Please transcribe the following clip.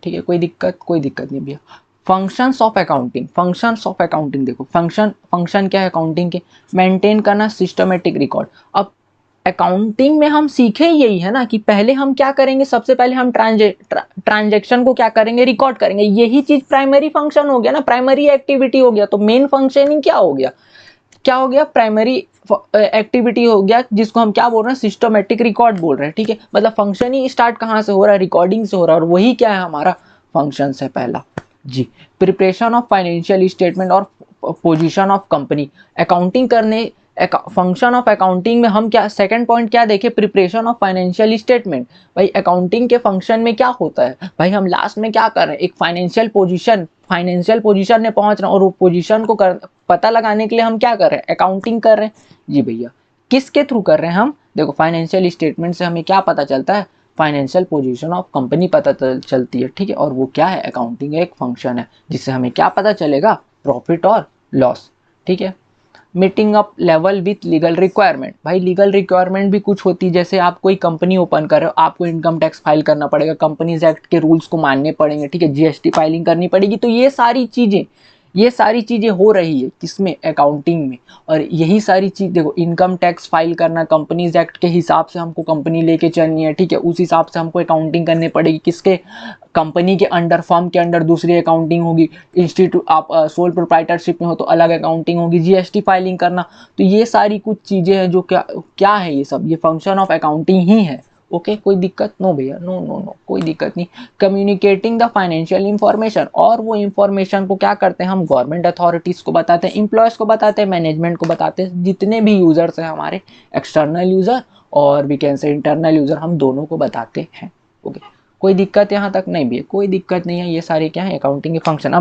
ठीक है, कोई दिक्कत नहीं भैया। Functions of accounting, functions of accounting देखो, फंक्शन क्या है अकाउंटिंग के, मेंटेन करना सिस्टमेटिक रिकॉर्ड। अब अकाउंटिंग में हम सीखे यही है ना कि पहले हम क्या करेंगे, सबसे पहले हम ट्रांजेक्शन को क्या करेंगे, रिकॉर्ड करेंगे। यही चीज प्राइमरी फंक्शन हो गया ना, प्राइमरी एक्टिविटी हो गया। तो मेन फंक्शनिंग क्या हो गया, प्राइमरी एक्टिविटी हो गया, जिसको हम क्या बोल रहे हैं, सिस्टमेटिक रिकॉर्ड बोल रहे हैं। ठीक है, मतलब फंक्शन ही स्टार्ट कहाँ से हो रहा है, रिकॉर्डिंग से हो रहा है, और वही क्या है हमारा फंक्शन है पहला जी। प्रिपरेशन ऑफ फाइनेंशियल स्टेटमेंट और पोजीशन ऑफ कंपनी, अकाउंटिंग करने, फंक्शन ऑफ अकाउंटिंग में हम क्या सेकंड पॉइंट क्या देखे, प्रिपरेशन ऑफ फाइनेंशियल स्टेटमेंट। भाई अकाउंटिंग के फंक्शन में क्या होता है, भाई हम लास्ट में क्या कर रहे हैं, एक फाइनेंशियल पोजीशन में पहुंच रहे हैं, और वो पोजीशन को पता लगाने के लिए हम क्या कर रहे हैं, अकाउंटिंग कर रहे हैं जी भैया। किसके थ्रू कर रहे हैं हम, देखो फाइनेंशियल स्टेटमेंट से हमें क्या पता चलता है, फाइनेंशियल पोजीशन ऑफ कंपनी पता चलती है। ठीक है, और वो क्या है, अकाउंटिंग एक फंक्शन है जिससे हमें क्या पता चलेगा, प्रॉफिट और लॉस। ठीक है, meeting up level with legal requirement, भाई लीगल रिक्वायरमेंट भी कुछ होती है, जैसे आप कोई कंपनी ओपन कर रहे हो, आपको इनकम टैक्स फाइल करना पड़ेगा, कंपनीज एक्ट के रूल्स को मानने पड़ेंगे। ठीक है, जीएसटी फाइलिंग करनी पड़ेगी। तो ये सारी चीजें हो रही है किसमें, अकाउंटिंग में। और यही सारी चीज देखो, इनकम टैक्स फाइल करना, कंपनीज एक्ट के हिसाब से हमको कंपनी लेके चलनी है। ठीक है, उस हिसाब से हमको अकाउंटिंग करनी पड़ेगी, किसके, कंपनी के अंडर, फर्म के अंडर दूसरी अकाउंटिंग होगी, इंस्टीट्यूट आप सोल प्रोप्राइटरशिप में हो तो अलग अकाउंटिंग होगी, जीएसटी फाइलिंग करना। तो ये सारी कुछ चीजें हैं जो क्या है, ये सब ये फंक्शन ऑफ अकाउंटिंग ही है। ओके, कोई दिक्कत, नो भैया, नो नो नो, कोई दिक्कत नहीं। कम्युनिकेटिंग द फाइनेंशियल इंफॉर्मेशन, और वो इंफॉर्मेशन को क्या करते हैं हम, गवर्नमेंट अथॉरिटीज को बताते हैं, एम्प्लॉयज को बताते हैं, मैनेजमेंट को बताते हैं, जितने भी यूजर्स हैं हमारे, एक्सटर्नल यूजर और we can say internal user, हम दोनों को बताते हैं। ओके, कोई दिक्कत यहाँ तक नहीं भी है, कोई दिक्कत नहीं है, ये सारे क्या है अकाउंटिंग के फंक्शन।